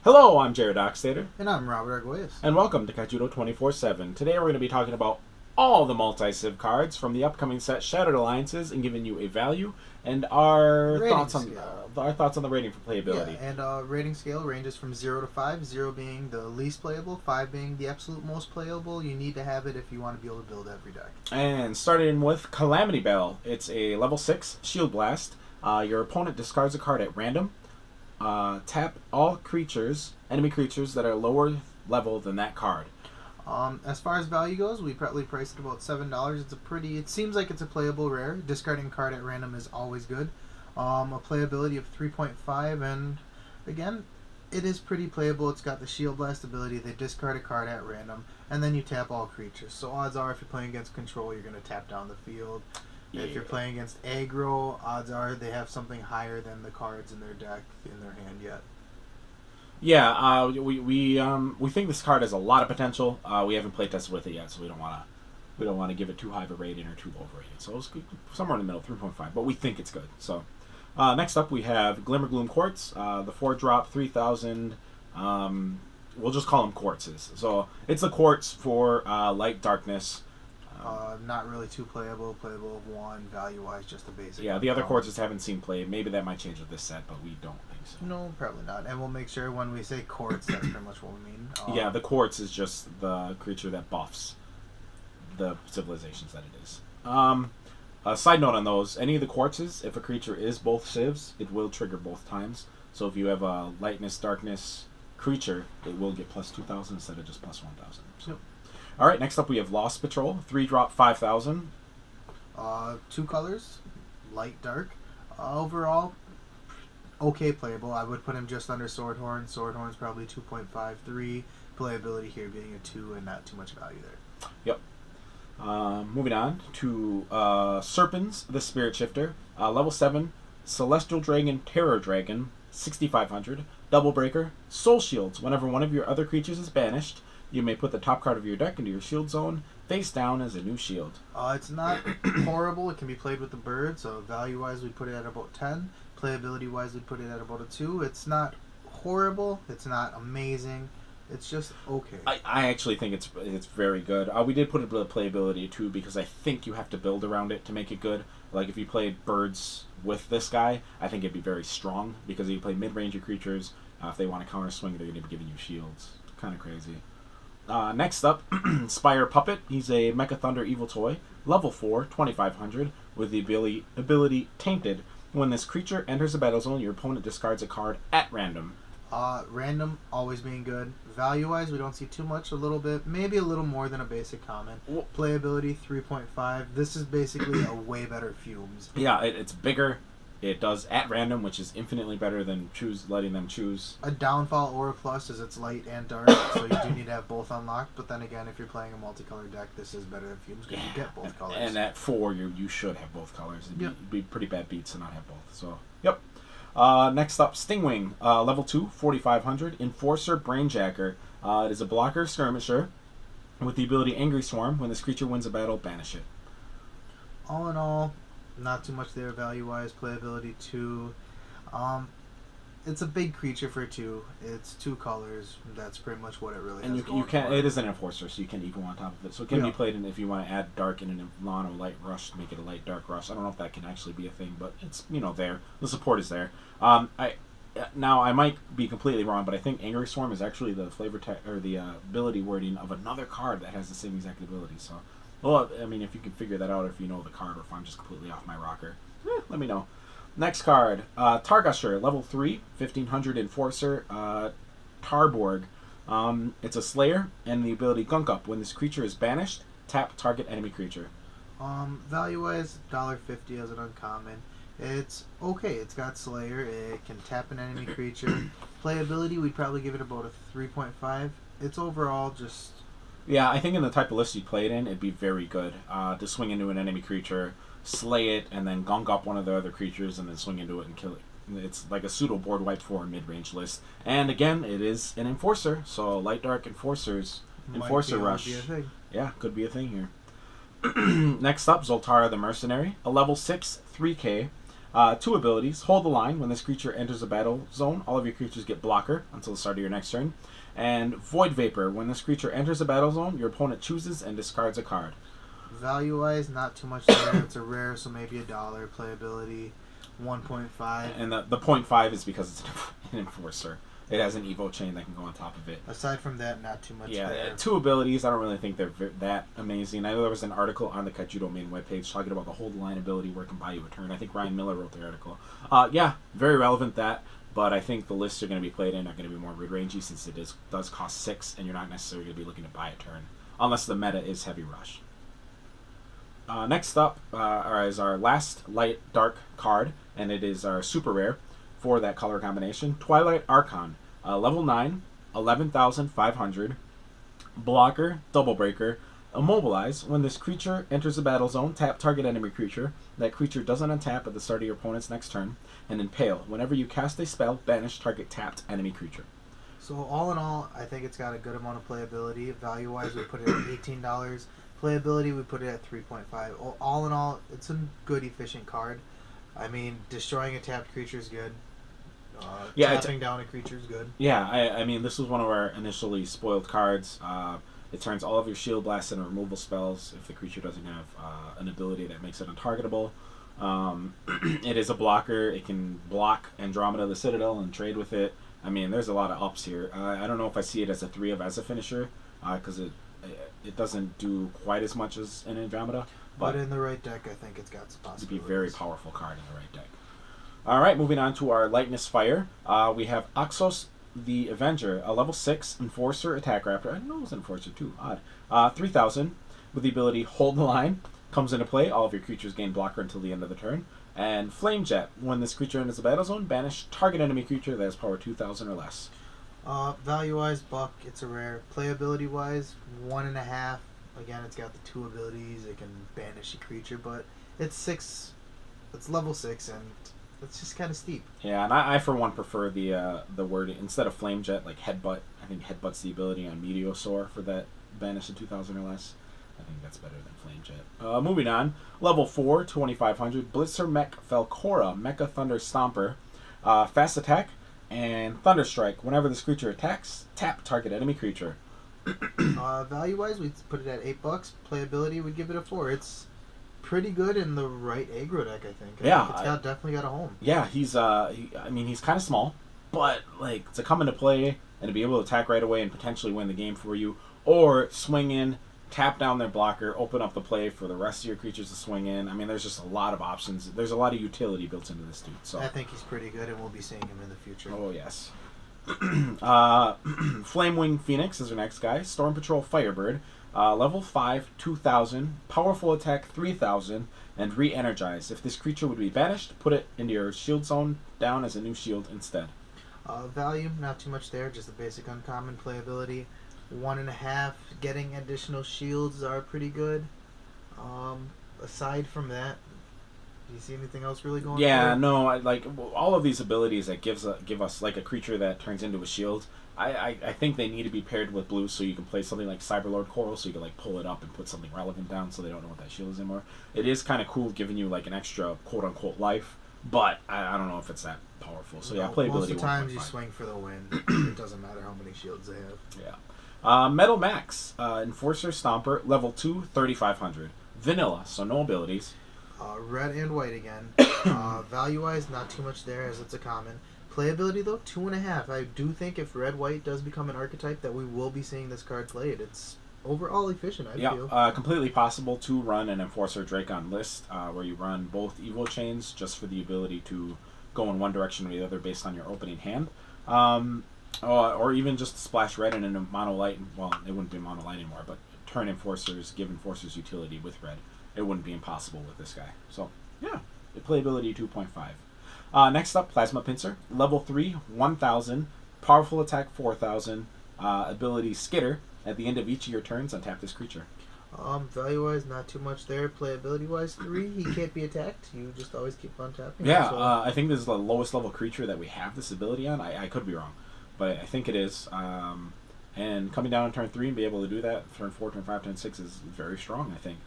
Hello, I'm Jared Oxtater. And I'm Robert Arguelles. And welcome to Kaijudo 24/7. Today we're going to be talking about all the multi-civ cards from the upcoming set Shattered Alliances and giving you a value and our thoughts on the rating for playability. Yeah, and rating scale ranges from 0 to 5, 0 being the least playable, 5 being the absolute most playable. You need to have it if you want to be able to build every deck. And starting with Calamity Bell. It's a level 6 Shield Blast. Your opponent discards a card at random. Tap all enemy creatures that are lower level than that card. As far as value goes, we probably priced it about $7. It seems like it's a playable rare. Discarding a card at random is always good. A playability of 3.5, and again, it is pretty playable. It's got the Shield Blast ability. They discard a card at random, and then you tap all creatures. So odds are, if you're playing against control, you're going to tap down the field. Yeah. If you're playing against aggro, odds are they have something higher than the cards in their deck in their hand yet. Yeah, we think this card has a lot of potential. We haven't playtested with it yet, so we don't want to give it too high of a rating or too low of a rating. So it's somewhere in the middle, 3.5. But we think it's good. So next up we have Glimmergloom Quartz, the 4-drop 3,000. We'll just call them quartzes. So it's the quartz for light darkness. Not really too playable. Playable of 1, value-wise, just a basic. Yeah, the other quartzes haven't seen play. Maybe that might change with this set, but we don't think so. No, probably not. And we'll make sure when we say quartz, that's pretty much what we mean. Yeah, the quartz is just the creature that buffs the civilizations that it is. A side note on those, any of the quartzes, if a creature is both civs, it will trigger both times. So if you have a lightness, darkness creature, it will get plus 2,000 instead of just plus 1,000. So. Yep. Alright, next up we have Lost Patrol, 3-drop 5,000. 2 colors, light, dark. Overall, okay playable. I would put him just under Swordhorn. Swordhorn's probably 2.53. Playability here being a 2 and not too much value there. Yep. Moving on to Serpens, the Spirit Shifter. Level 7, Celestial Dragon, Terror Dragon, 6,500. Double Breaker, Soul Shields. Whenever one of your other creatures is banished, you may put the top card of your deck into your shield zone, face down as a new shield. It's not horrible. It can be played with the bird, so value-wise we put it at about 10. Playability-wise we put it at about a 2. It's not horrible. It's not amazing. It's just okay. I actually think it's very good. We did put it with playability too because I think you have to build around it to make it good. Like if you played birds with this guy, I think it'd be very strong because if you play mid-ranger creatures, if they want to counter swing, they're going to be giving you shields. Kind of crazy. Next up, Spire Puppet. He's a Mecha Thunder Evil Toy, level 4, 2,500, with the ability Tainted. When this creature enters the battle zone, your opponent discards a card at random. Random, always being good. Value-wise, we don't see too much, a little bit, maybe a little more than a basic common. Playability, 3.5. This is basically a way better Fumes. Yeah, it's bigger. It does at random, which is infinitely better than letting them choose. A downfall or a plus is it's light and dark, so you do need to have both unlocked. But then again, if you're playing a multicolored deck, this is better than Fumes because you get both colors. And at 4, you should have both colors. It'd be pretty bad beats to not have both. So, yep. Next up, Stingwing, level 2, 4,500, Enforcer Brainjacker. It is a blocker skirmisher with the ability Angry Swarm. When this creature wins a battle, banish it. All in all, not too much there value-wise. Playability 2. It's a big creature for 2. It's 2 colors. That's pretty much what it really is. And you can. It is an enforcer, so you can evo on top of it. So it can be played in if you want to add dark in a mono light rush to make it a light dark rush. I don't know if that can actually be a thing, but it's there. The support is there. Now I might be completely wrong, but I think Angry Swarm is actually the flavor or the ability wording of another card that has the same exact ability. So. Well, I mean, if you can figure that out, if you know the card, or if I'm just completely off my rocker, let me know. Next card, Targusher, level 3, 1,500 Enforcer, Tarborg. It's a Slayer, and the ability Gunk Up. When this creature is banished, tap target enemy creature. Value-wise, $1.50 as an uncommon. It's okay. It's got Slayer. It can tap an enemy creature. Playability, we'd probably give it about a 3.5. It's overall just... Yeah, I think in the type of list you played in, it'd be very good to swing into an enemy creature, slay it, and then gunk up one of the other creatures, and then swing into it and kill it. It's like a pseudo board wipe for a mid-range list. And again, it is an Enforcer, so light dark Enforcers, Enforcer Rush. Yeah, could be a thing here. Next up, Zoltara the Mercenary, a level 6, 3K. Two abilities. Hold the line. When this creature enters a battle zone, all of your creatures get blocker until the start of your next turn. And Void Vapor. When this creature enters a battle zone, your opponent chooses and discards a card. Value-wise, not too much there. It's a rare, so maybe $1. Playability, 1.5. And the 0.5 is because it's an enforcer. It has an Evo chain that can go on top of it. Aside from that, not too much there. Yeah, two abilities. I don't really think they're that amazing. I know there was an article on the Kaijudo main webpage talking about the hold the line ability where it can buy you a turn. I think Ryan Miller wrote the article. Yeah, very relevant that. But I think the lists are going to be played in are going to be more mid-rangey since it does cost 6 and you're not necessarily going to be looking to buy a turn. Unless the meta is Heavy Rush. Next up is our last light dark card, and it is our super rare for that color combination. Twilight Archon, level 9, 11,500, blocker, double breaker, immobilize. When this creature enters the battle zone, tap target enemy creature. That creature doesn't untap at the start of your opponent's next turn, and impale. Whenever you cast a spell, banish target tapped enemy creature. So all in all, I think it's got a good amount of playability. Value-wise, we put it at $18. Playability, we put it at 3.5. All in all, it's a good, efficient card. I mean, destroying a tapped creature is good. Tapping down a creature is good. Yeah, I mean, this was one of our initially spoiled cards. It turns all of your shield blasts into removal spells if the creature doesn't have an ability that makes it untargetable. It is a blocker. It can block Andromeda the Citadel and trade with it. I mean, there's a lot of ups here. I don't know if I see it as a 3 of as a finisher, because it doesn't do quite as much as an Andromeda. But in the right deck, I think it's got some possibilities. It'd be a very powerful card in the right deck. All right, moving on to our Lightness Fire. We have Oxos the Avenger, a level 6 Enforcer Attack Raptor. I didn't know it was an Enforcer too. Odd. 3,000 with the ability Hold the Line. Comes into play. All of your creatures gain blocker until the end of the turn. And Flame Jet. When this creature enters the battle zone, banish target enemy creature that has power 2,000 or less. Value-wise, buck. It's a rare. Playability-wise, 1.5. Again, it's got the 2 abilities. It can banish a creature, but it's 6. It's level 6, and it's just kind of steep. Yeah, and I for one prefer the word instead of Flame Jet, like Headbutt. I think Headbutt's the ability on Meteosaur for that banish at 2,000 or less. I think that's better than Flame Jet. Moving on, level 4, 2,500, Blitzer-Mech Falkora, Mecha Thunder Stomper, fast attack, and Thunder Strike. Whenever this creature attacks, tap target enemy creature. Value-wise, we'd put it at $8. Playability, we'd give it a 4. It's pretty good in the right aggro deck, I think. It's definitely got a home. Yeah, he's he's kind of small, but like to come into play and to be able to attack right away and potentially win the game for you, or swing in, tap down their blocker, open up the play for the rest of your creatures to swing in. I mean, there's just a lot of options. There's a lot of utility built into this dude. So I think he's pretty good, and we'll be seeing him in the future. Oh, yes. Flamewing Phoenix is our next guy. Storm Patrol Firebird. Level 5, 2,000. Powerful attack, 3,000. And re-energize. If this creature would be banished, put it into your shield zone down as a new shield instead. Value, not too much there. Just the basic uncommon. Playability, 1.5. Getting additional shields are pretty good. Aside from that, do you see anything else really going on? Yeah, no, all of these abilities that give us like a creature that turns into a shield. I think they need to be paired with blue so you can play something like Cyberlord Coral so you can like pull it up and put something relevant down so they don't know what that shield is anymore. It is kind of cool giving you like an extra quote unquote life, but I don't know if it's that powerful. So yeah, playability. Most of the times you swing for the win. It doesn't matter how many shields they have. Yeah. Metal Max, Enforcer Stomper, level 2, 3,500. Vanilla, so no abilities. Red and white again. Value-wise, not too much there as it's a common. Playability, though, 2.5. I do think if red-white does become an archetype that we will be seeing this card played. It's overall efficient, I feel. Completely possible to run an Enforcer Dracon list where you run both Evo Chains just for the ability to go in one direction or the other based on your opening hand. Or even just splash red in a mono light. Well, it wouldn't be mono light anymore, but turn Enforcers, give Enforcers utility with red. It wouldn't be impossible with this guy. So, yeah. The playability 2.5. Next up, Plasma Pincer. Level 3, 1,000. Powerful attack, 4,000. Ability Skitter. At the end of each of your turns, untap this creature. Value-wise, not too much there. Playability-wise, 3. He can't be attacked. You just always keep on tapping. Yeah, so. I think this is the lowest level creature that we have this ability on. I could be wrong, but I think it is. And coming down on turn 3 and be able to do that, turn 4, turn 5, turn 6 is very strong, I think.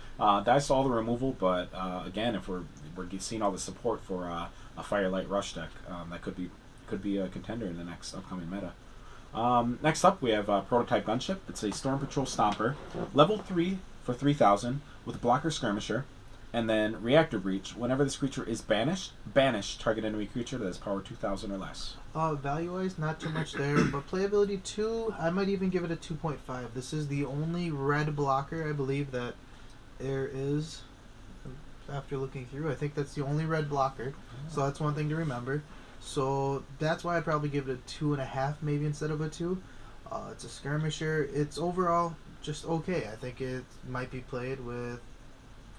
That's all the removal, but again, if we're seeing all the support for a Firelight Rush deck, that could be a contender in the next upcoming meta. Next up, we have Prototype Gunship. It's a Storm Patrol Stomper, level 3 for 3,000 with Blocker Skirmisher, and then Reactor Breach. Whenever this creature is banished, banish target enemy creature that has power 2,000 or less. Value-wise, not too much there, but playability 2, I might even give it a 2.5. This is the only red blocker, I believe, that there is, after looking through. I think that's the only red blocker, so that's one thing to remember. So that's why I'd probably give it a 2.5 maybe instead of a 2. It's a skirmisher. It's overall just okay. I think it might be played with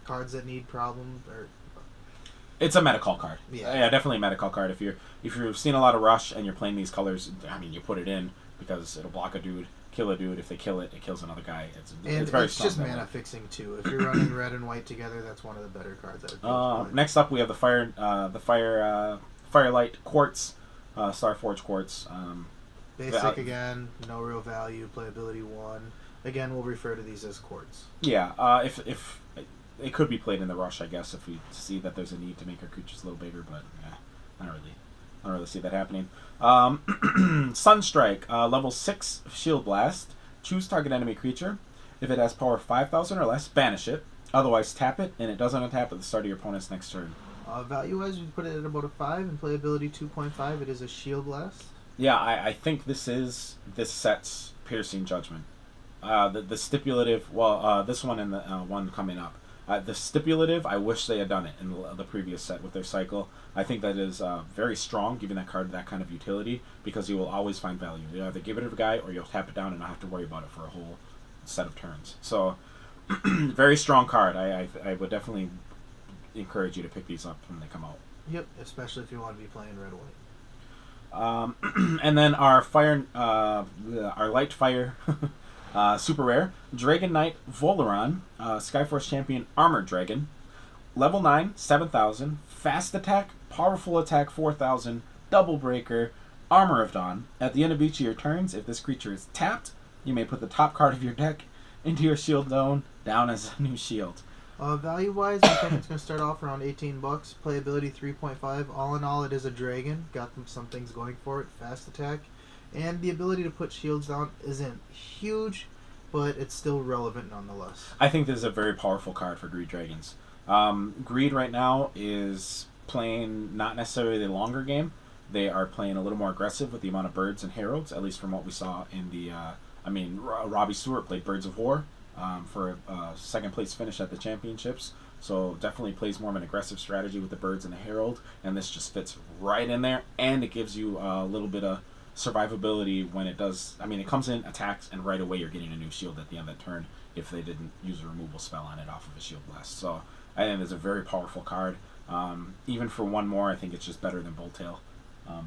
cards that need problems. It's a meta call card. Yeah, definitely a meta call card. If you've seen a lot of Rush and you're playing these colors, I mean, you put it in because it'll block a dude, kill a dude. If they kill it, it kills another guy. It's very strong. It's just mana fixing too. If you're running red and white together, that's one of the better cards. Next up, we have the Firelight Quartz, Starforge Quartz. Basic again, no real value. Playability 1. Again, we'll refer to these as quartz. Yeah, if it could be played in the Rush, I guess, if we see that there's a need to make our creatures a little bigger, but yeah, I don't really see that happening. Sunstrike, level 6 Shield Blast. Choose target enemy creature. If it has power 5,000 or less, banish it. Otherwise, tap it, and it doesn't untap at the start of your opponent's next turn. Value-wise, we put it at about a 5, and playability 2.5. It is a Shield Blast. Yeah, I think this set's Piercing Judgment. The stipulative, this one and the one coming up. The stipulative, I wish they had done it in the previous set with their cycle. I think that is very strong, giving that card that kind of utility, because you will always find value. You either give it to a guy, or you'll tap it down and not have to worry about it for a whole set of turns. So, very strong card. I would definitely encourage you to pick these up when they come out. Yep, especially if you want to be playing red-white. And then our light fire super rare Dragon Knight Volaren, Skyforce Champion Armored Dragon, level 9, 7,000, fast attack, powerful attack 4,000, double breaker, Armor of Dawn. At the end of each of your turns, if this creature is tapped, you may put the top card of your deck into your shield zone down as a new shield. Value-wise, I think it's going to start off around $18. Playability 3.5. All in all, it is a dragon. Got some things going for it. Fast attack. And the ability to put shields down isn't huge, but it's still relevant nonetheless. I think this is a very powerful card for Greed Dragons. Greed right now is playing not necessarily the longer game. They are playing a little more aggressive with the amount of birds and heralds, at least from what we saw in the... Robbie Stewart played Birds of War for a second place finish at the championships. So definitely plays more of an aggressive strategy with the birds and the herald, and this just fits right in there, and it gives you a little bit of survivability when it does. I mean, it comes in, attacks, and right away you're getting a new shield at the end of that turn if they didn't use a removal spell on it off of a shield blast. So I think it's a very powerful card. Even for one more, I think it's just better than Boltail,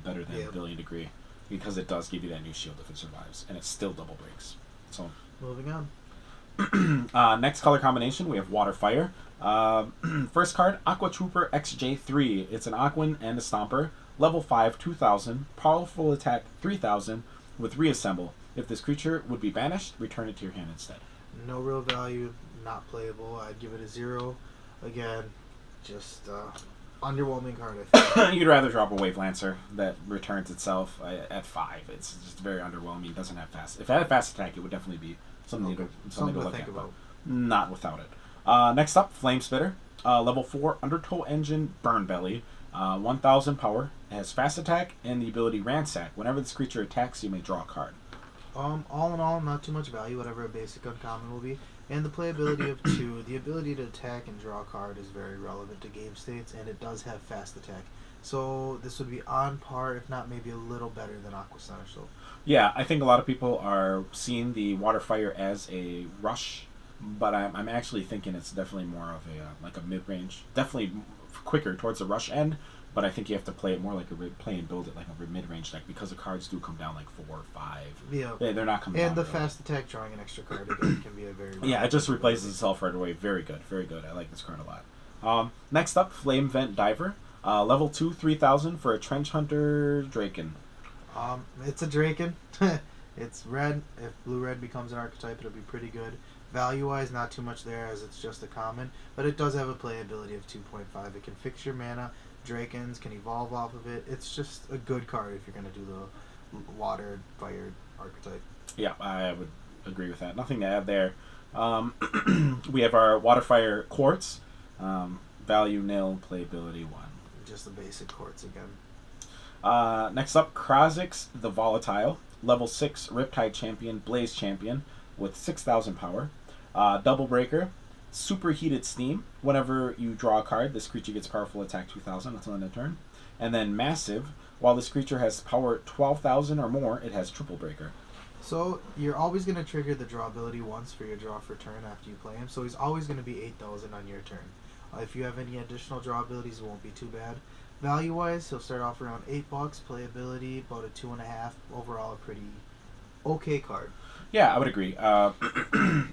better than Billion Degree, because it does give you that new shield if it survives, and it still double breaks. So moving on. Next color combination, we have Water Fire. First card, Aqua Trooper XJ3. It's an Aquan and a Stomper. Level 5, 2,000. Powerful attack, 3,000. With Reassemble. If this creature would be banished, return it to your hand instead. No real value, not playable. I'd give it a 0. Again, just underwhelming card, I think. You'd rather drop a Wave Lancer that returns itself at 5. It's just very underwhelming. It doesn't have fast. If it had fast attack, it would definitely be something to look at. But not without it. Next up, Flame Spitter. Level 4, Undertow Engine, Burn Belly. 1,000 power. It has fast attack and the ability Ransack. Whenever this creature attacks, you may draw a card. All in all, not too much value, whatever a basic uncommon will be. And the playability of 2, the ability to attack and draw a card is very relevant to game states, and it does have fast attack. So this would be on par, if not maybe a little better than Aqua Seneschal. Yeah, I think a lot of people are seeing the Water Fire as a rush, but I'm actually thinking it's definitely more of a mid-range, definitely quicker towards the rush end, but I think you have to play it more like play and build it like a mid-range deck, because the cards do come down like 4 or 5. Yeah, they're not coming down. And the fast attack drawing an extra card again can be a very it just replaces itself right away. Very good, very good. I like this card a lot. Next up, Flame Vent Diver. Level 2, 3,000 for a Trench Hunter Draken. It's a Draken. It's red. If blue-red becomes an archetype, it'll be pretty good. Value-wise, not too much there as it's just a common, but it does have a playability of 2.5. It can fix your mana. Drakens can evolve off of it. It's just a good card if you're going to do the water-fired archetype. Yeah, I would agree with that. Nothing to add there. We have our Waterfire Quartz. Value nil, playability 1. Just the basic quartz again. Next up, Krazzix the Volatile. Level 6 Riptide Champion, Blaze Champion with 6,000 power. Double Breaker. Superheated Steam. Whenever you draw a card, this creature gets powerful attack 2,000 until end of turn. And then Massive. While this creature has power 12,000 or more, it has Triple Breaker. So you're always going to trigger the draw ability once for your draw for turn after you play him. So he's always going to be 8,000 on your turn. If you have any additional draw abilities, it won't be too bad. Value-wise, he'll start off around $8. Playability, about a 2.5. Overall, a pretty okay card. Yeah, I would agree.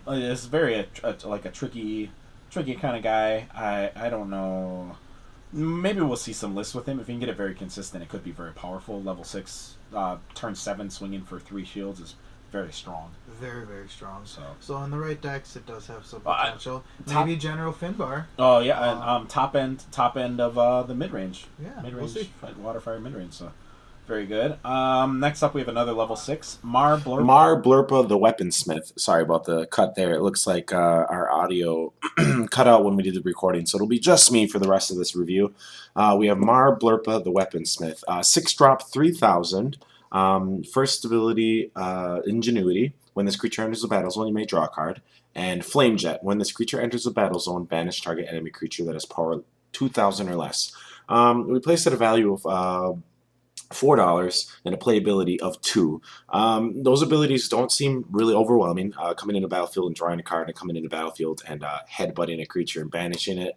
It's very like a tricky kind of guy. I don't know. Maybe we'll see some lists with him. If you can get it very consistent, it could be very powerful. Level 6, turn 7, swinging for 3 shields is very strong. Very, very strong. So in the right decks, it does have some potential. Top, maybe General Finbar. Oh yeah, and top end of the mid range. Yeah, mid range, we'll see. Waterfire mid range. So very good. Next up, we have another level 6, Mar Blurpa the Weaponsmith. Sorry about the cut there. It looks like our audio cut out when we did the recording, so it'll be just me for the rest of this review. We have Mar Blurpa the Weaponsmith. 6-drop, 3,000. First ability, Ingenuity. When this creature enters the battle zone, you may draw a card. And Flame Jet. When this creature enters the battle zone, banish target enemy creature that has power 2,000 or less. We placed at a value of $4 and a playability of 2. Those abilities don't seem really overwhelming. Coming into the battlefield and drawing a card, and coming into the battlefield and headbutting a creature and banishing it.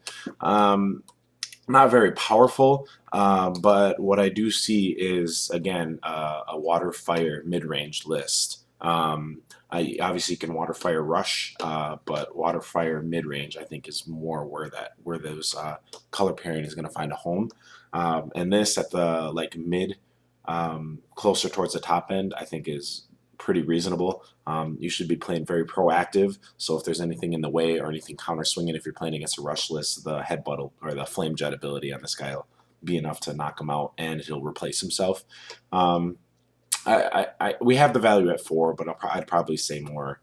Not very powerful, but what I do see is, again, a Water-Fire mid-range list. I obviously can Water-Fire Rush, but Water-Fire mid-range I think is more where those color pairing is going to find a home. And this at the mid, closer towards the top end, I think is pretty reasonable. You should be playing very proactive, so if there's anything in the way or anything counter swinging, if you're playing against a rush list, the headbutt or the Flame Jet ability on this guy will be enough to knock him out, and he'll replace himself. We have the value at 4, but I'd probably say more,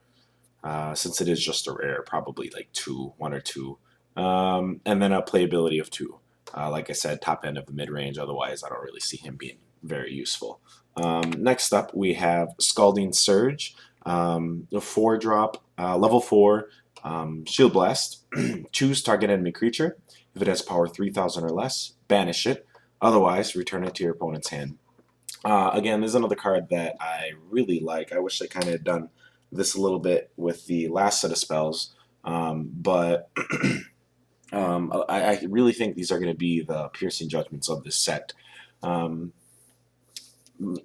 since it is just a rare, probably like 1 or 2, and then a playability of 2. Like I said, top end of the mid range. Otherwise, I don't really see him being very useful. Next up, we have Scalding Surge, the 4-drop, level 4, Shield Blast. Choose target enemy creature. If it has power 3,000 or less, banish it. Otherwise, return it to your opponent's hand. Again, this is another card that I really like. I wish I kind of had done this a little bit with the last set of spells, but I really think these are going to be the Piercing Judgments of this set.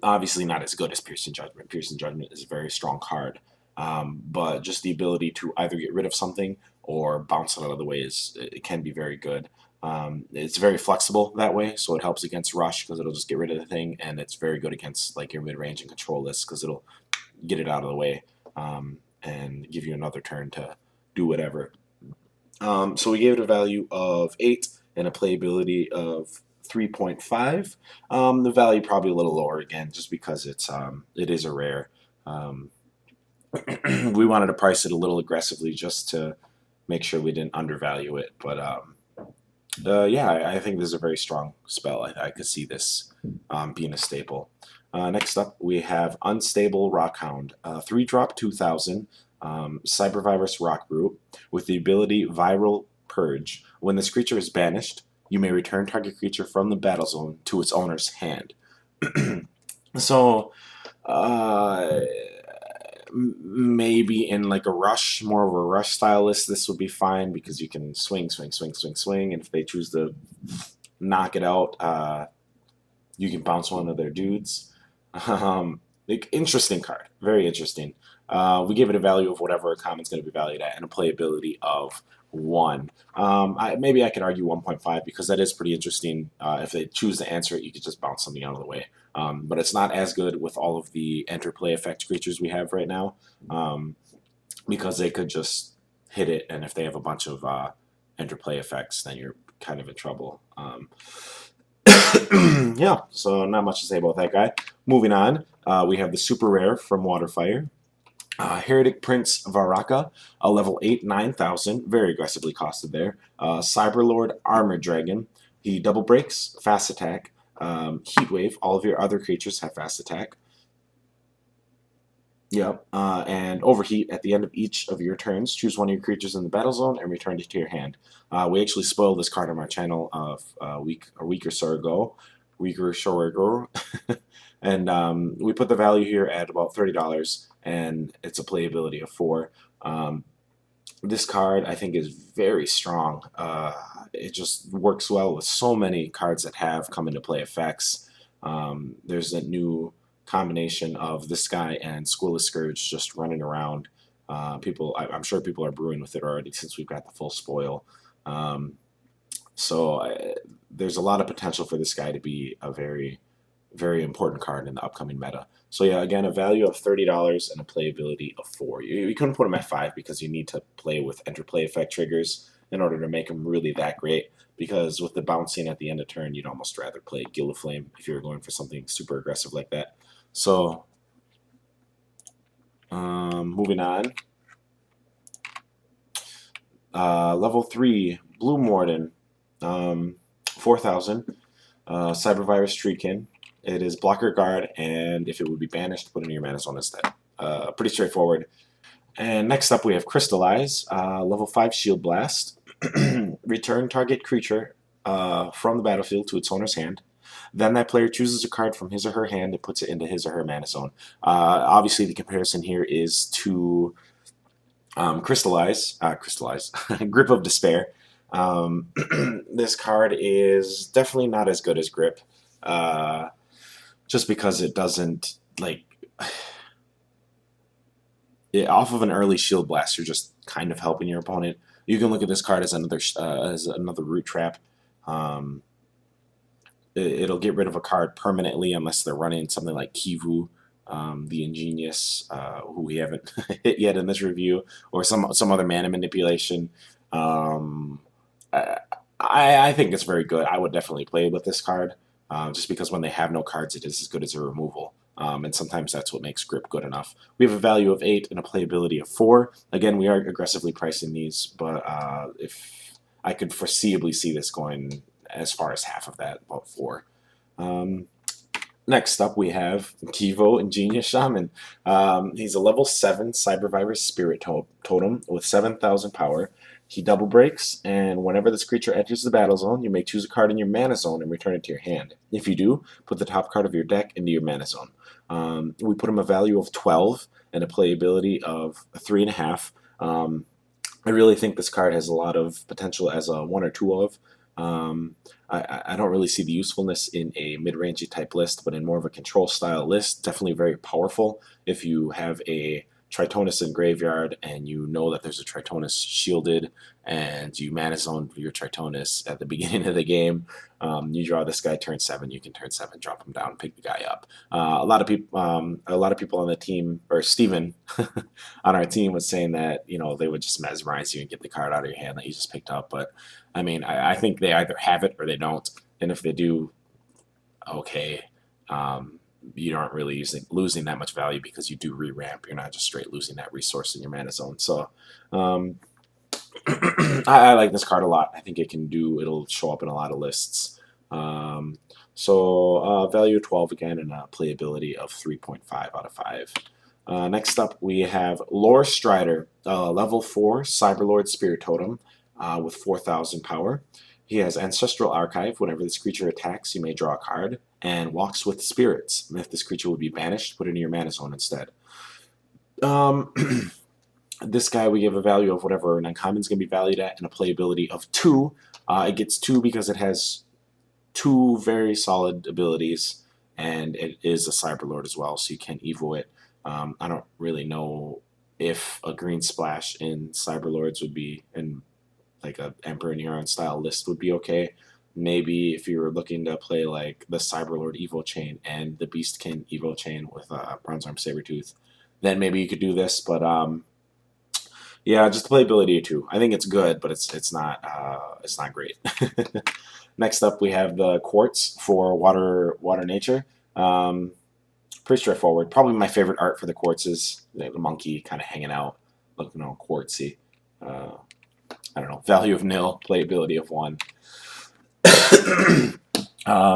Obviously not as good as Piercing Judgment. Piercing Judgment is a very strong card, but just the ability to either get rid of something or bounce it out of the way it can be very good. It's very flexible that way, so it helps against rush because it'll just get rid of the thing, and it's very good against your mid-range and control lists because it'll get it out of the way and give you another turn to do whatever. So we gave it a value of 8 and a playability of 3.5. The value probably a little lower again, just because it is a rare. We wanted to price it a little aggressively just to make sure we didn't undervalue it, but yeah, I think this is a very strong spell. I could see this being a staple. Next up, we have Unstable Rockhound, 3-drop, 2,000, Cybervirus Rock Brute, with the ability Viral Purge. When this creature is banished, you may return target creature from the battle zone to its owner's hand. So, maybe in a rush, more of a rush style list, this would be fine because you can swing, and if they choose to knock it out, you can bounce one of their dudes. Like, interesting card. Very interesting. We give it a value of whatever a common's going to be valued at and a playability of 1. Maybe I could argue 1.5 because that is pretty interesting. If they choose to answer it, you could just bounce something out of the way. But it's not as good with all of the interplay effect creatures we have right now, because they could just hit it, and if they have a bunch of interplay effects, then you're kind of in trouble. Yeah, so not much to say about that guy. Moving on, we have the super rare from Waterfire. Heretic Prince Var-rakka, a level 8, 9,000, very aggressively costed there. Cyberlord Armor Dragon. He double breaks, fast attack, heat wave. All of your other creatures have fast attack. Yep, and overheat at the end of each of your turns. Choose one of your creatures in the battle zone and return it to your hand. We actually spoiled this card on our channel a week or so ago. And we put the value here at about $30, and it's a playability of 4. This card, I think, is very strong. It just works well with so many cards that have come into play effects. There's a new combination of this guy and Scalding Surge just running around. I'm sure people are brewing with it already since we've got the full spoil. There's a lot of potential for this guy to be a very, very important card in the upcoming meta. So yeah, again, a value of $30 and a playability of 4. You couldn't put him at 5 because you need to play with interplay effect triggers in order to make him really that great. Because with the bouncing at the end of turn, you'd almost rather play Gilliflame if you're going for something super aggressive like that. So, moving on. Level 3, Blue Morden, 4,000. Cybervirus Treekin. It is blocker guard, and if it would be banished, put it in your mana zone instead. Pretty straightforward. And next up we have Crystalize, level 5 Shield Blast. Return target creature from the battlefield to its owner's hand. Then that player chooses a card from his or her hand and puts it into his or her mana zone. Obviously, the comparison here is to Crystallize, Grip of Despair. This card is definitely not as good as Grip, just because it doesn't, off of an early Shield Blast, you're just kind of helping your opponent. You can look at this card as another Root Trap. It'll get rid of a card permanently unless they're running something like Kivu, the Ingenious, who we haven't hit yet in this review, or some other mana manipulation. I think it's very good. I would definitely play with this card, just because when they have no cards, it is as good as a removal. And sometimes that's what makes Grip good enough. We have a value of 8 and a playability of 4. Again, we are aggressively pricing these, but if I could foreseeably see this going as far as half of that, about 4. Next up, we have Kivu, Ingenious Shaman. He's a level 7 Cybervirus Spirit Totem with 7,000 power. He double breaks, and whenever this creature enters the battle zone, you may choose a card in your mana zone and return it to your hand. If you do, put the top card of your deck into your mana zone. We put him a value of 12 and a playability of 3.5. I really think this card has a lot of potential as a 1 or 2 of. I don't really see the usefulness in a mid-rangey type list, but in more of a control style list, definitely very powerful. If you have a Tritonus in graveyard and you know that there's a Tritonus shielded and you mana zone your Tritonus at the beginning of the game, you draw this guy turn 7, you can turn 7, drop him down, pick the guy up. A lot of people on the team, or Steven on our team, was saying that, they would just mesmerize you and get the card out of your hand that you just picked up. But I mean, I think they either have it or they don't, and if they do, okay. You aren't really losing that much value because you do re-ramp. You're not just straight losing that resource in your mana zone. So I like this card a lot. I think it'll show up in a lot of lists. Value 12 again, and a playability of 3.5 out of 5. Next up, we have Lore Strider, level 4 Cyberlord Spirit Totem with 4,000 power. He has Ancestral Archive. Whenever this creature attacks, you may draw a card, and Walks with Spirits. If this creature would be banished, put it in your mana zone instead. This guy, we give a value of whatever an uncommon's going to be valued at, and a playability of 2. It gets 2 because it has 2 very solid abilities and it is a Cyberlord as well, so you can evo it. I don't really know if a green splash in Cyberlords would be, in like a Emperor Neuron style list would be okay. Maybe if you were looking to play like the Cyberlord Evo chain and the Beastkin Evo chain with Bronze Arm Sabretooth, then maybe you could do this. But yeah, just the playability too. I think it's good, but it's not great. Next up, we have the Quartz for water nature. Pretty straightforward. Probably my favorite art for the Quartz is the monkey kind of hanging out, looking all quartzy. I don't know. Value of nil, playability of 1.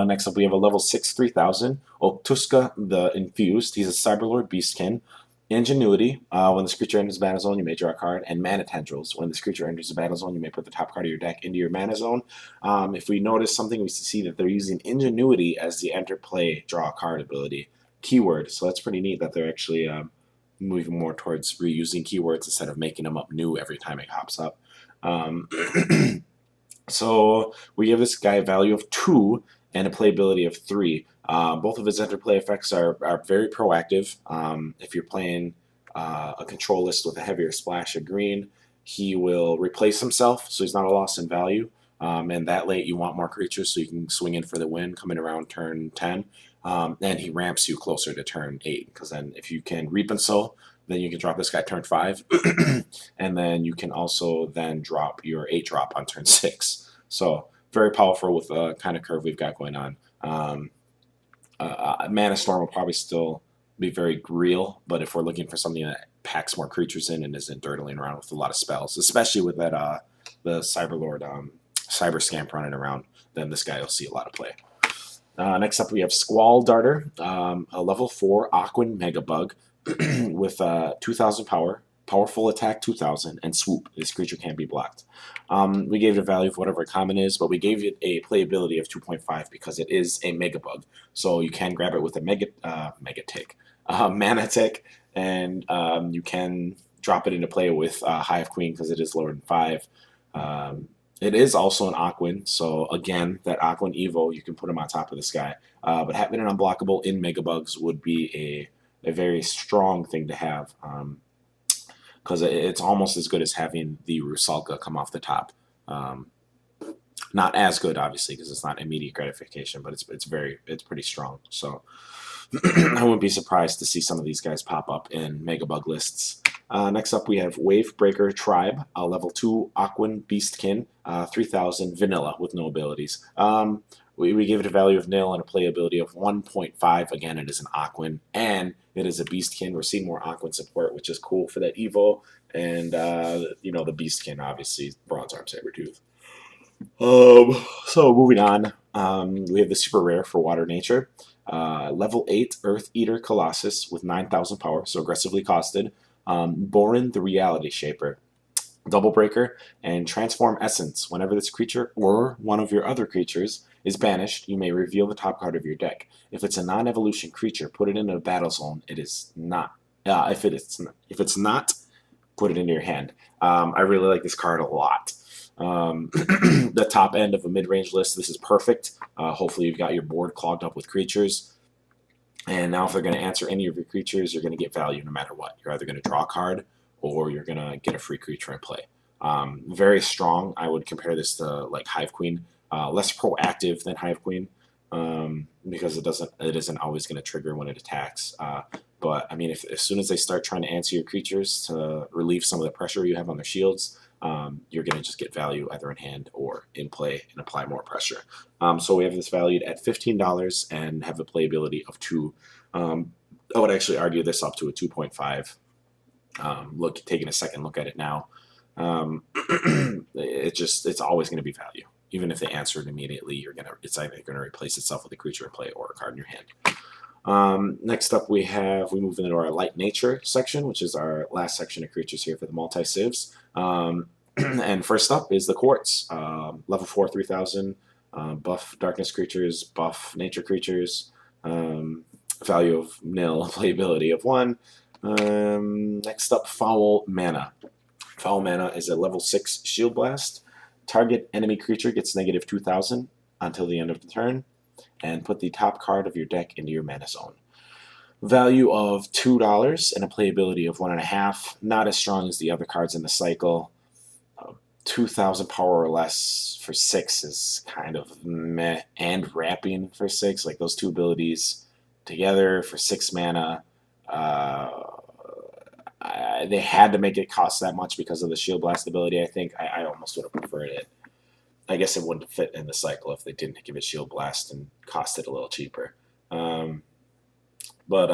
Next up, we have a level 6 3000 Oktuska the Infused. He's a Cyberlord Beastkin. Ingenuity. When this creature enters the battle zone, you may draw a card. And Mana Tendrils. When this creature enters the battle zone, you may put the top card of your deck into your mana zone. If we notice something, we see that they're using Ingenuity as the enter, play, draw a card ability keyword. So that's pretty neat that they're actually moving more towards reusing keywords instead of making them up new every time it hops up. So we give this guy a value of 2 and a playability of 3. Both of his interplay effects are very proactive. If you're playing a control list with a heavier splash of green, he will replace himself, so he's not a loss in value. And that late you want more creatures so you can swing in for the win coming around turn 10. And he ramps you closer to turn 8, because then if you can Reap and Sow, then you can drop this guy turn 5. And then you can also then drop your 8-drop on turn 6. So very powerful with the kind of curve we've got going on. Mana Storm will probably still be very real, but if we're looking for something that packs more creatures in and isn't dirtling around with a lot of spells, especially with that the Cyberlord Cyber Scamp running around, then this guy will see a lot of play. Next up, we have Squall Darter, a level 4 Aquan Megabug with 2,000 power, powerful attack 2,000, and swoop. This creature can't be blocked. We gave it a value of whatever common is, but we gave it a playability of 2.5 because it is a Megabug. So you can grab it with a Mana Tick, and you can drop it into play with Hive Queen because it is lower than 5. It is also an Aquan, so again, that Aquan Evo, you can put him on top of this guy. But having it unblockable in Megabugs would be a very strong thing to have, because it's almost as good as having the Rusalka come off the top. Not as good, obviously, because it's not immediate gratification, but it's pretty strong. So I wouldn't be surprised to see some of these guys pop up in Megabug lists. Next up, we have Wavebreaker Tribe, a level 2 Aquan Beastkin, 3,000 vanilla with no abilities. We gave it a value of nil and a playability of 1.5. Again, it is an Aquan, and it is a Beastkin. We're seeing more Aquan support, which is cool for that Evo. And, the Beastkin, obviously, Bronze Arm Sabretooth. So moving on, we have the super rare for water nature. Level 8 Earth Eater Colossus with 9,000 power, so aggressively costed. Borran the Reality Shaper, Double Breaker, and Transform Essence. Whenever this creature or one of your other creatures is banished, you may reveal the top card of your deck. If it's a non-evolution creature, put it into a battle zone. It is not. If it's not, put it into your hand. I really like this card a lot. The top end of a mid-range list, this is perfect. Hopefully you've got your board clogged up with creatures. And now if they're going to answer any of your creatures, you're going to get value no matter what. You're either going to draw a card or you're going to get a free creature in play. Very strong. I would compare this to like Hive Queen. Less proactive than Hive Queen because it isn't always going to trigger when it attacks. But I mean, as soon as they start trying to answer your creatures to relieve some of the pressure you have on their shields, you're going to just get value either in hand or in play and apply more pressure. So we have this valued at $15 and have the playability of 2. I would actually argue this up to a 2.5. Taking a second look at it now, it's always going to be value. Even if they answer it immediately, it's either going to replace itself with a creature in play or a card in your hand. Next up, we move into our light nature section, which is our last section of creatures here for the multi-civs. And first up is the Quartz, level 4 3000, buff darkness creatures, buff nature creatures, value of nil, playability of 1. Next up, Foul Mana. Foul Mana is a level 6 shield blast. Target enemy creature gets negative 2,000 until the end of the turn. and put the top card of your deck into your mana zone. Value of $2 and a playability of 1.5. Not as strong as the other cards in the cycle. 2,000 power or less for 6 is kind of meh. And wrapping for 6, like those two abilities together for 6 mana. They had to make it cost that much because of the Shield Blast ability, I think. I almost would have preferred it. I guess it wouldn't fit in the cycle if they didn't give it Shield Blast and cost it a little cheaper. But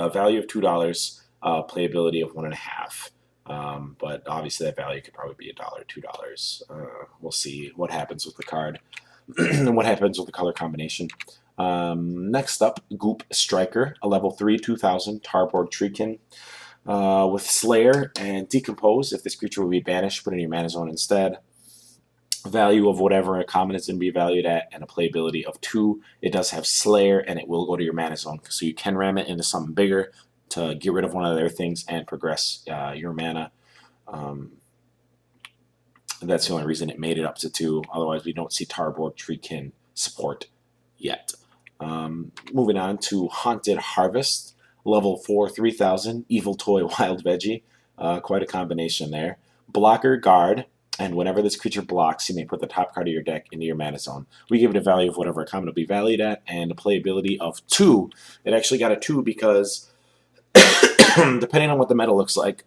value of $2, playability of 1.5. But obviously that value could probably be $1, $2. We'll see what happens with the card and what happens with the color combination. Next up, Goop Striker, a level 3, 2,000 Tarborg Treekin. With Slayer and Decompose. If this creature will be banished, put it in your mana zone instead. Value of whatever a common is going to be valued at, and a playability of 2. It does have Slayer, and it will go to your mana zone, so you can ram it into something bigger to get rid of one of their things and progress your mana. That's the only reason it made it up to 2. Otherwise, we don't see Tarborg Treekin support yet. Moving on to Haunted Harvest. Level 4, 3,000, Evil Toy Wild Veggie. Quite a combination there. Blocker, Guard, and whenever this creature blocks, you may put the top card of your deck into your mana zone. We give it a value of whatever a common will be valued at, and a playability of 2. It actually got a 2 because, depending on what the meta looks like,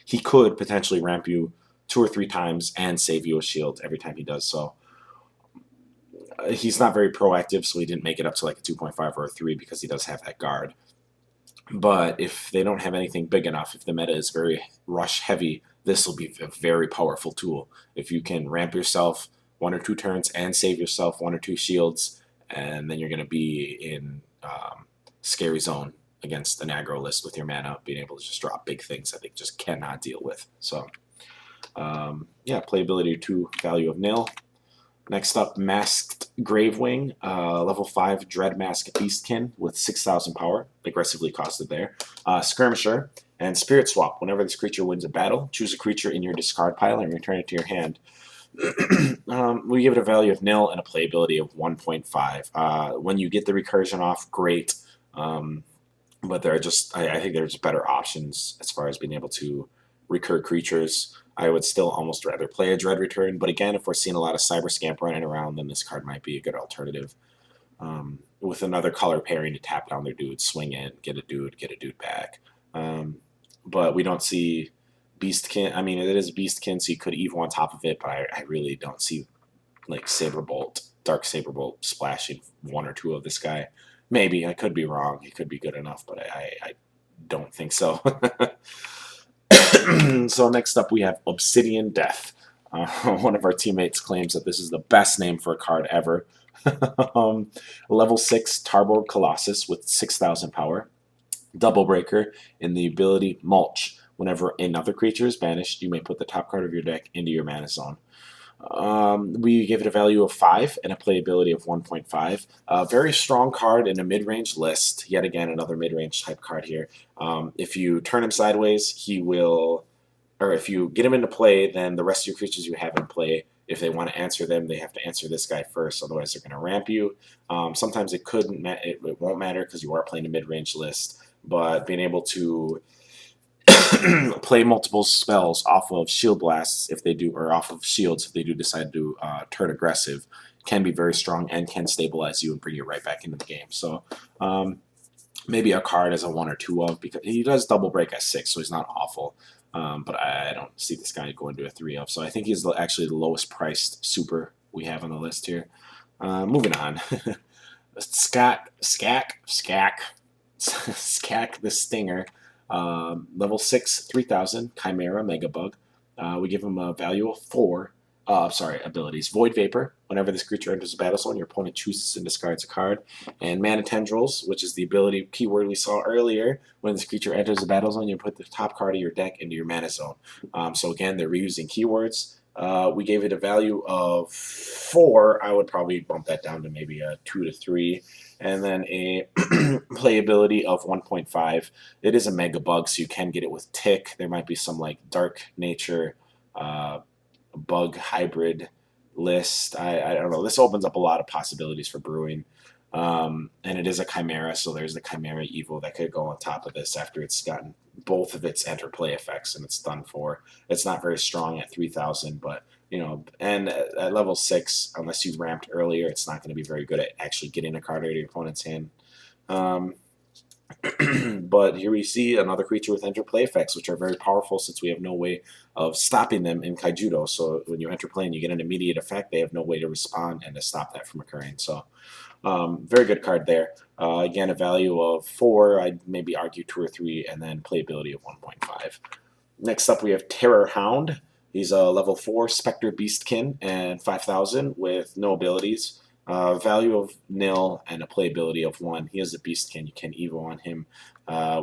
he could potentially ramp you 2 or 3 times and save you a shield every time he does so. He's not very proactive, so he didn't make it up to like a 2.5 or a 3 because he does have that guard. But if they don't have anything big enough, if the meta is very rush heavy, this will be a very powerful tool. If you can ramp yourself 1 or 2 turns and save yourself 1 or 2 shields, and then you're going to be in scary zone against an aggro list with your mana, being able to just drop big things that they just cannot deal with. So, yeah, playability 2, value of 0. Next up, Masked Gravewing, level 5 Dread Mask Beastkin with 6,000 power, aggressively costed there. Skirmisher and Spirit Swap. Whenever this creature wins a battle, choose a creature in your discard pile and return it to your hand. We give it a value of 0 and a playability of 1.5. When you get the recursion off, great. But there are just, I think there's better options as far as being able to recur creatures. I would still almost rather play a Dread Return, but again, if we're seeing a lot of Cyber Scamp running around, then this card might be a good alternative. With another color pairing to tap down their dude, swing in, get a dude back. But we don't see Beastkin. I mean, it is Beastkin, so you could Evo on top of it, but I really don't see like Saberbolt, Dark Saberbolt splashing 1 or 2 of this guy. Maybe, I could be wrong. He could be good enough, but I don't think so. So next up we have Obsidian Death. One of our teammates claims that this is the best name for a card ever. Level 6 Tarborg Colossus with 6,000 power. Double Breaker in the ability Mulch. Whenever another creature is banished, you may put the top card of your deck into your mana zone. We give it a value of 5 and a playability of 1.5. A very strong card in a mid-range list. Yet again, another mid-range type card here. If you turn him sideways, he will, or if you get him into play, then the rest of your creatures you have in play, if they want to answer them, they have to answer this guy first. Otherwise, they're going to ramp you. Sometimes it won't matter because you are playing a mid-range list. But being able to play multiple spells off of Shield Blasts if they do, or off of Shields if they do decide to turn aggressive, can be very strong and can stabilize you and bring you right back into the game. So maybe a card as a 1 or 2 of, because he does double break at 6, so he's not awful. But I don't see this guy going to a 3 of. So I think he's actually the lowest priced super we have on the list here. Moving on. Skaak the Stinger. Level 6, 3,000, Chimera, Megabug. We give him a value of 4. Abilities. Void Vapor. Whenever this creature enters the battle zone, your opponent chooses and discards a card. And Mana Tendrils, which is the ability keyword we saw earlier. When this creature enters the battle zone, you put the top card of your deck into your mana zone. So again, they're reusing keywords. We gave it a value of 4. I would probably bump that down to maybe a 2 to 3. And then a playability of 1.5. It is a Mega Bug, so you can get it with Tick. There might be some like Dark Nature bug hybrid list. I don't know. This opens up a lot of possibilities for brewing. And it is a Chimera, so there's the Chimera Evo that could go on top of this after it's gotten both of its interplay effects and it's done for. It's not very strong at 3,000, but you know, and at level 6, unless you ramped earlier, it's not going to be very good at actually getting a card out of your opponent's hand. But here we see another creature with interplay effects, which are very powerful since we have no way of stopping them in Kaijudo. So when you enter play and you get an immediate effect, they have no way to respond and to stop that from occurring. So very good card there. Again, a value of 4, I'd maybe argue 2 or 3, and then playability of 1.5. Next up, we have Terror Hound. He's a level 4 Spectre Beastkin and 5,000 with no abilities. Value of 0 and a playability of 1. He is a Beastkin. You can Evo on him.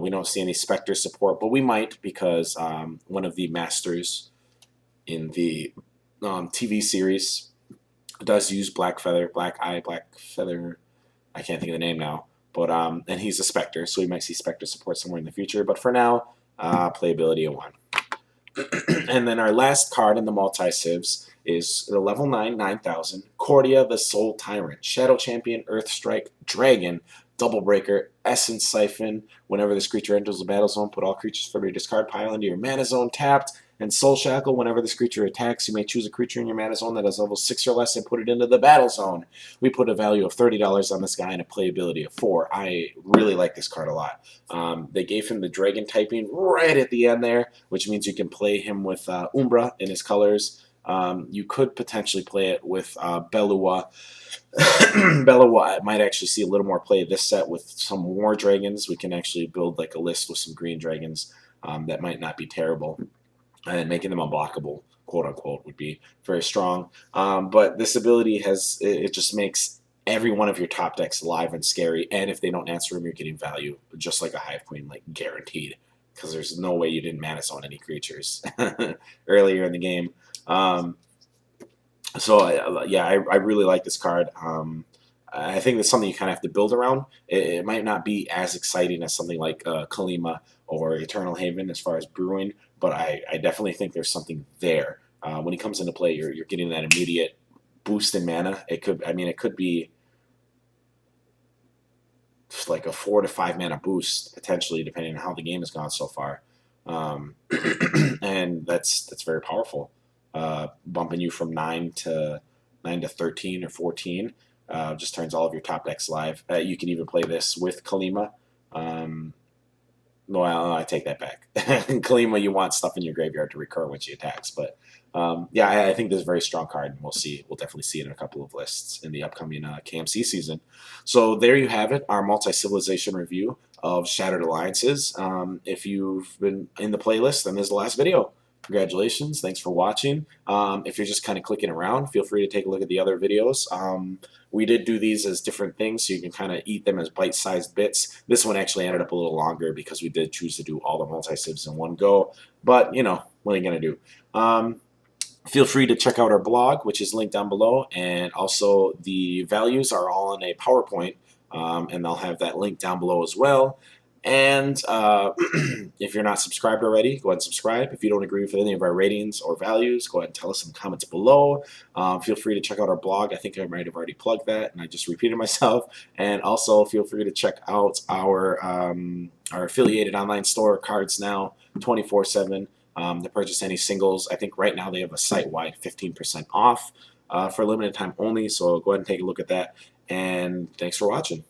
We don't see any Spectre support, but we might because one of the masters in the TV series does use Black Feather. I can't think of the name now. But and he's a Spectre, so we might see Spectre support somewhere in the future. But for now, playability of 1. And then our last card in the multi-civs is the level 9, 9,000, Cordia the Soul Tyrant, Shadow Champion, Earth Strike, Dragon, Double Breaker, Essence Siphon. Whenever this creature enters the battle zone, put all creatures from your discard pile into your mana zone tapped. And Soul Shackle, whenever this creature attacks, you may choose a creature in your mana zone that has level 6 or less and put it into the battle zone. We put a value of $30 on this guy and a playability of 4. I really like this card a lot. They gave him the Dragon typing right at the end there, which means you can play him with Umbra in his colors. You could potentially play it with Belua. Belua might actually see a little more play this set with some War Dragons. We can actually build like a list with some green dragons that might not be terrible. And making them unblockable, quote unquote, would be very strong. But this ability it just makes every one of your top decks alive and scary. And if they don't answer them, you're getting value, just like a Hive Queen, like guaranteed. Because there's no way you didn't mana zone any creatures earlier in the game. Yeah, I really like this card. I think that's something you kind of have to build around. It might not be as exciting as something like Kalima or Eternal Haven as far as brewing, but I definitely think there's something there. When he comes into play, you're getting that immediate boost in mana. It could be just like a 4 to 5 mana boost potentially, depending on how the game has gone so far, and that's very powerful. Bumping you from 9 to 13 or 14. Just turns all of your top decks live. You can even play this with Kalima. Well, I take that back. Kalima, you want stuff in your graveyard to recur when she attacks. But yeah, I think this is a very strong card, and we'll definitely see it in a couple of lists in the upcoming KMC season. So there you have it, our multi-civilization review of Shattered Alliances. If you've been in the playlist, then this is the last video. Congratulations. Thanks for watching. If you're just kind of clicking around, feel free to take a look at the other videos. We did do these as different things, so you can kind of eat them as bite-sized bits. This one actually ended up a little longer because we did choose to do all the multi-civs in one go. But, you know, what are you going to do? Feel free to check out our blog, which is linked down below. And also the values are all in a PowerPoint, and I'll have that link down below as well. And if you're not subscribed already, go ahead and subscribe. If you don't agree with any of our ratings or values, go ahead and tell us in the comments below. Feel free to check out our blog. I think I might have already plugged that, and I just repeated myself. And also feel free to check out our affiliated online store, Cards Now, 24/7. To purchase any singles. I think right now they have a site-wide 15% off for a limited time only, so go ahead and take a look at that. And thanks for watching.